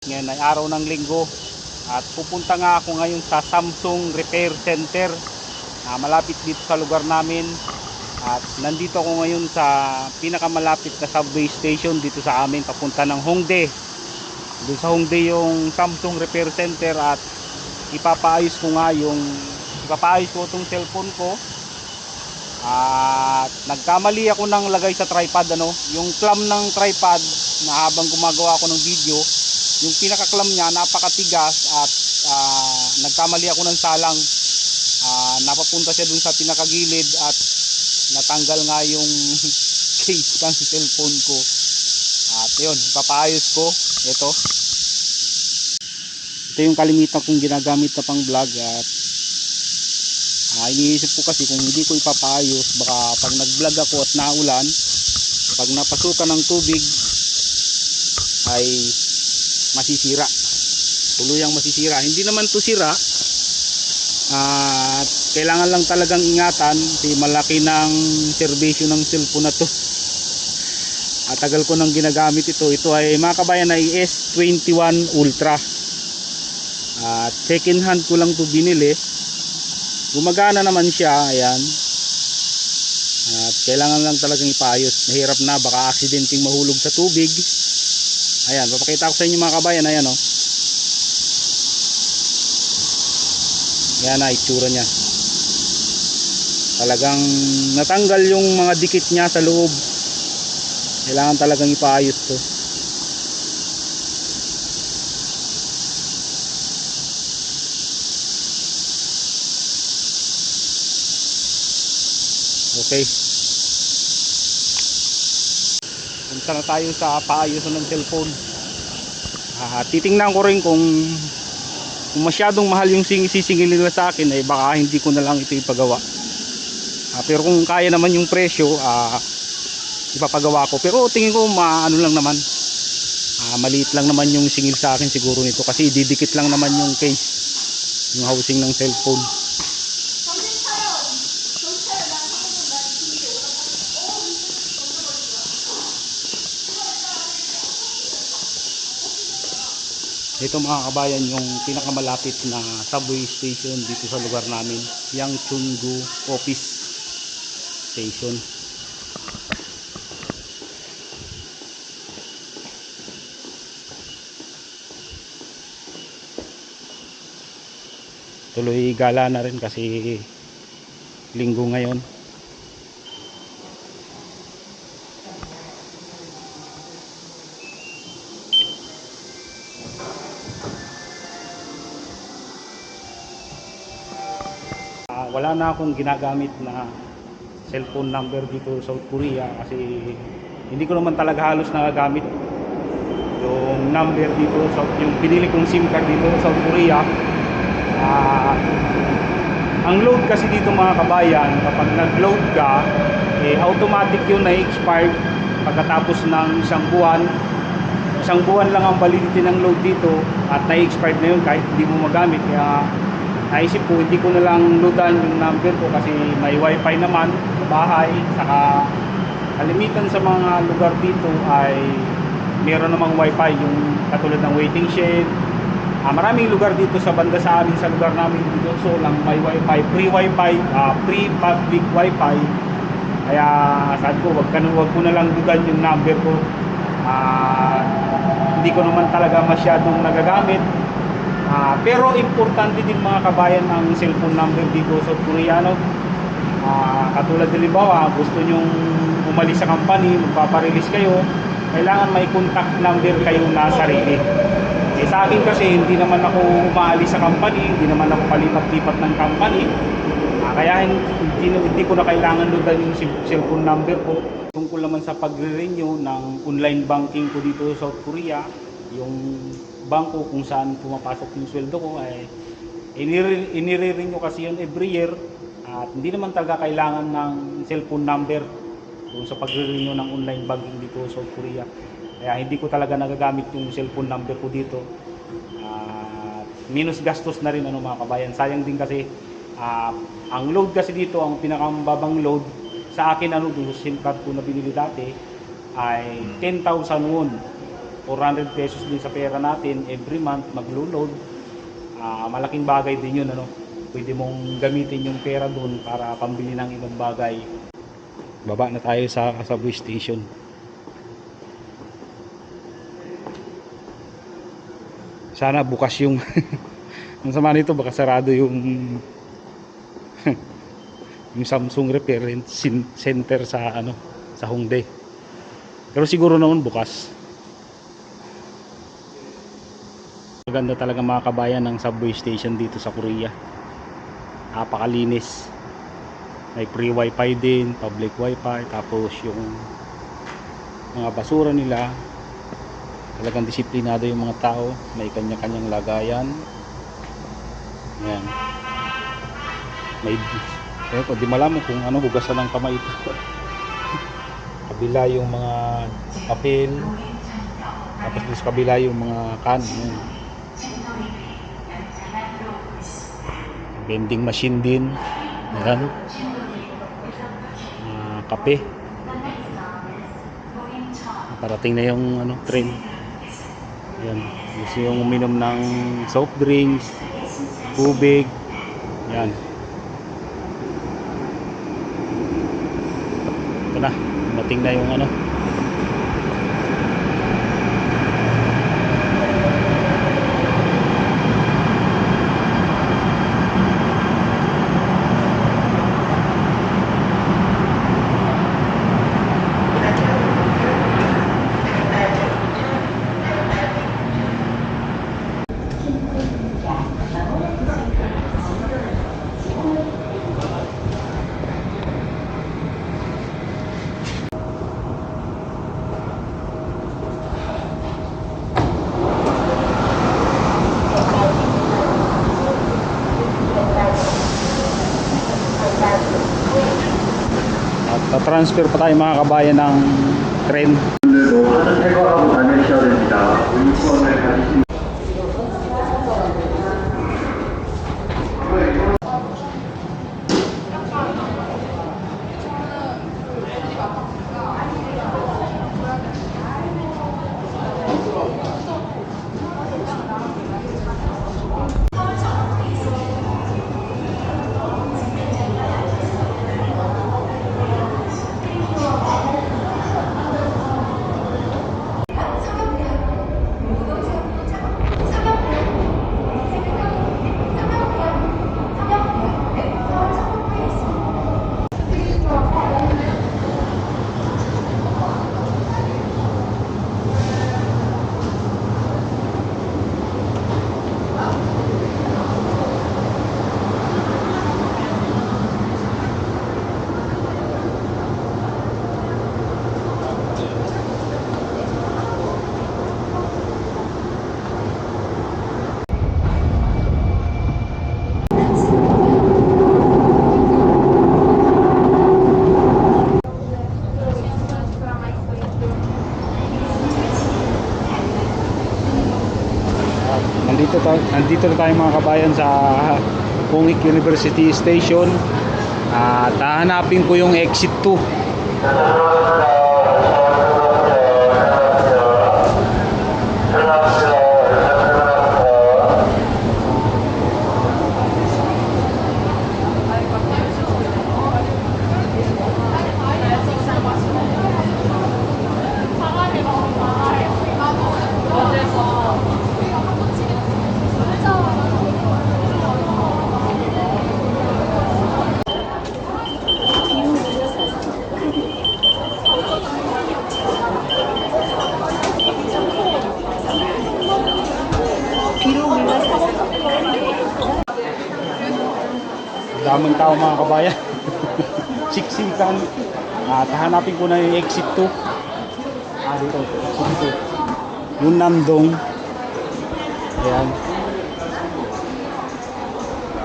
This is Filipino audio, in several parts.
Ngayon ay araw ng linggo at pupunta nga ako ngayon sa Samsung Repair Center malapit dito sa lugar namin. At nandito ako ngayon sa pinakamalapit na subway station dito sa amin papunta ng Hongdae. Doon sa Hongdae yung Samsung Repair Center at ipapaayos ko itong cellphone ko. At nagkamali ako ng lagay sa tripod, yung clamp ng tripod na habang gumagawa ako ng video, yung pinaka-clamp niya napakatigas at nagkamali ako ng salang. Napapunta siya dun sa pinakagilid at natanggal nga yung case ng cellphone ko. At yun, papaayos ko. Ito yung kalimitan kong ginagamit na pang vlog. At iniisip ko kasi kung hindi ko ipapaayos, baka pag nag-vlog ako at naulan, pag napasukan ng tubig ay masisira, tuluyang masisira. Hindi naman to sira, at kailangan lang talagang ingatan kasi malaki ng serbisyo ng cellphone na to. At tagal ko nang ginagamit ito. Ito ay mga kabayan ay S21 Ultra. At second hand ko lang to binili. Gumagana naman siya, ayan. At kailangan lang talagang ipaayos. Mahirap na, baka aksidenteng mahulog sa tubig. Ayan, papakita ko sa inyo mga kabayan. Ayan, oh. Ayan na, itsura niya. Talagang natanggal yung mga dikit niya sa loob. Kailangan talagang ipaayos to. Okay. Punta na tayo sa paayusan ng cellphone. Titingnan ko rin kung masyadong mahal yung sisingil nila sa akin, ay baka hindi ko na lang ito ipagawa. Pero kung kaya naman yung presyo, ipapagawa ko. Pero tingin ko maano lang naman, maliit lang naman yung singil sa akin siguro nito, kasi didikit lang naman yung case, yung housing ng cellphone. Ito mga kabayan yung pinakamalapit na subway station dito sa lugar namin, Yangchungu Office Station. Tuloy gala na rin kasi linggo ngayon. Wala na akong ginagamit na cellphone number dito sa South Korea kasi hindi ko naman talaga halos nagagamit yung number dito, yung pinili kong SIM card dito sa South Korea. Ang load kasi dito mga kabayan, kapag nag-load ka, automatic yun na expired pagkatapos ng isang buwan. Isang buwan lang ang validity ng load dito at na-expired na yun kahit hindi mo magamit. Kaya naisip ko hindi ko na lang loadan yung number ko kasi may wifi naman sa bahay. Saka kalimitan sa mga lugar dito ay meron namang wifi, yung katulad ng waiting shed. Maraming lugar dito sa banda sa amin, sa lugar namin dito, so lang may wifi, free wifi, free public wifi. Kaya sabi ko wag ko na lang loadan yung number ko. Hindi ko naman talaga masyadong nagagamit. Pero importante din mga kabayan ang cellphone number dito sa Koreano. Katulad halimbawa, gusto nyong umalis sa company, magpaparelease kayo, kailangan may contact number kayo na sarili. Sa akin kasi hindi naman ako umaalis sa company, hindi naman ako palipat-lipat ng company, kaya hindi ko na kailangan loadan yung cellphone number ko. Tungkol naman sa pagre-renew ng online banking ko dito sa South Korea, yung bangko kung saan pumapasok yung sweldo ko ay inire-renew kasi yun every year, at hindi naman talaga kailangan ng cellphone number kung sa pagre-renew ng online banking dito sa South Korea. Kaya hindi ko talaga nagagamit yung cellphone number ko dito. Minus gastos na rin mga kabayan. Sayang din kasi ang load kasi dito, ang pinakamababang load sa akin doon sa SIM card ko na binili dati ay 10,000 won 400 pesos din sa pera natin every month maglo-load. Malaking bagay din yun, ano. Pwede mong gamitin yung pera doon para pambili ng ibang bagay. Baba na tayo sa subway station. Sana bukas yung ang sama nito, baka sarado yung yung Samsung repair center sa ano, sa Hongdae. Pero siguro naman bukas. Maganda talaga mga kabayan ng subway station dito sa Korea. Napakalinis. May free wifi din, public wifi, tapos yung mga basura nila talagang disiplinado yung mga tao, may kanya-kanyang lagayan. Ayan. May ko di malaman kung ano hugasan ng kamay ito. Kabila yung mga papel, tapos sa kabila yung mga can. Ayan. Vending machine din. Ayan. Kape. Parating na yung ano, train. Ayan. Gusto yung uminom ng soft drinks, tubig. Ayan. Ito na. Dumating na yung ano. Transfer pa tayo mga kabayan ng train. Nandito na tayo mga kabayan sa Pungik University Station at hahanapin ko yung exit 2. Daming tao mga kabayan. Siksikan. Hahanapin ko na yung exit 2. Dito. Exit 2. Yung Nandong. Ayan.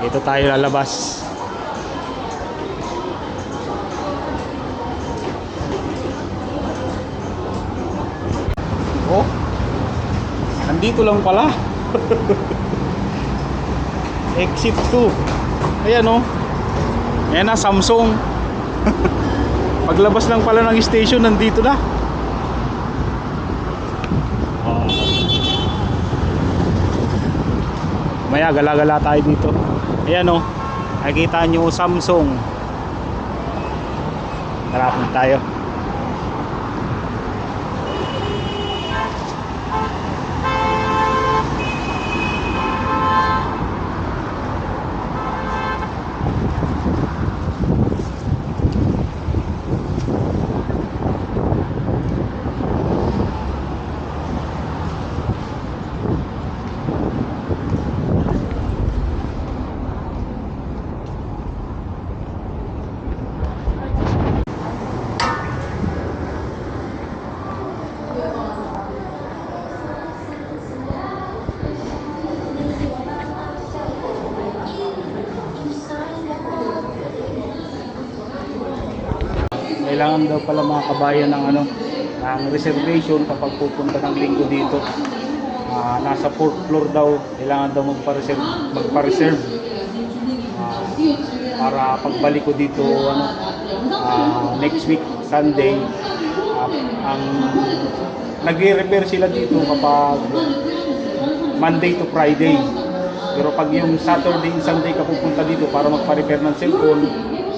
Ito tayo lalabas. Oh. Nandito lang pala. Exit 2. Ayan o. Ayan na, Samsung. Paglabas lang pala ng station, nandito na. Mamaya gala-gala tayo dito. Ayan o, nakikita nyo Samsung. Harapin tayo. Kailangan daw pala mga kabayan ng ng reservation kapag pupunta ng linggo dito. Nasa 4th floor daw, kailangan daw magpa-reserve para pagbalik ko dito next week Sunday. Ang nagre-repair sila dito kapag Monday to Friday. Pero pag yung Saturday and Sunday ka pupunta dito para magpa-repair ng cellphone,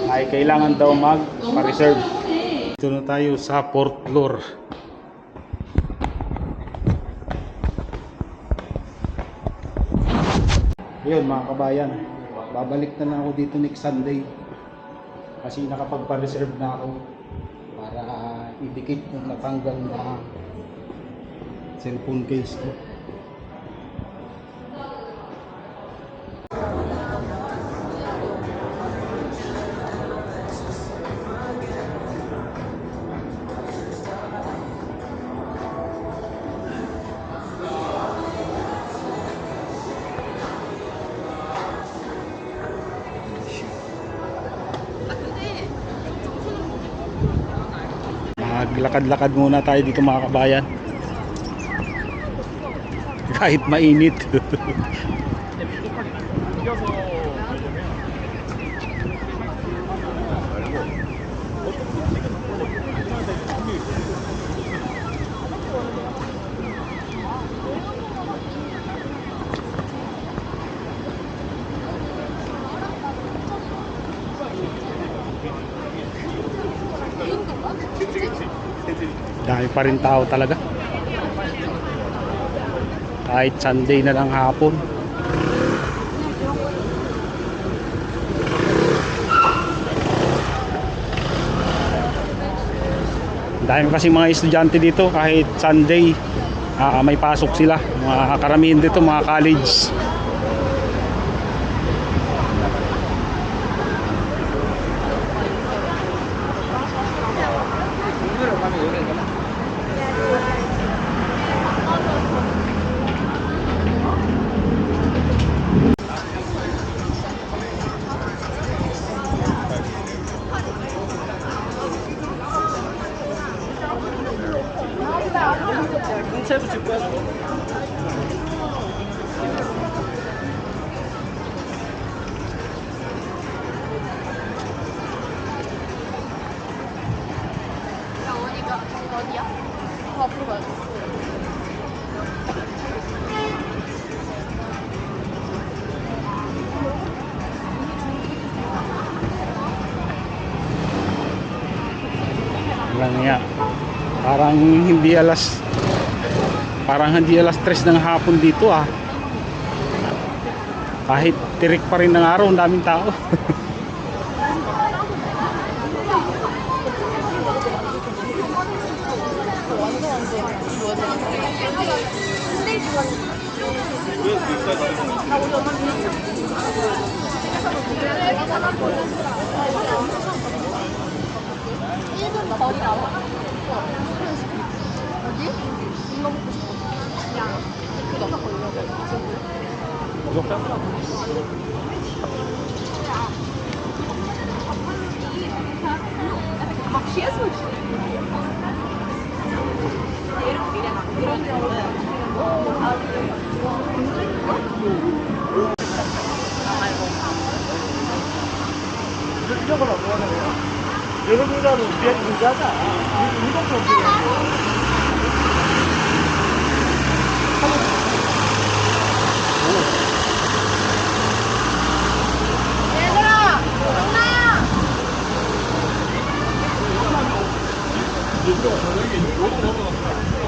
ay kailangan daw magpa-reserve. Dito na tayo sa 4th floor. Ayun mga kabayan, babalik na lang ako dito next Sunday kasi nakapagpa-reserve na ako para idikit yung natanggal na cellphone case ko. Maglakad-lakad muna tayo dito mga kabayan. Kahit mainit. Dami pa rin tao talaga. Kahit Sunday na lang hapon. Dami kasi mga estudyante dito kahit Sunday. May pasok sila. Mga karamihan dito mga college. 어디야? 앞으로 가야 돼. Lang nga. Parang hindi alas 3 ng hapon dito Kahit tirik pa rin ng araw, ang daming tao. 이쪽으로 뭐하냐고요? 여러분들은 문제하자. 이동도 없어요. 일부러 저녁에 요거 먹으러 갔다.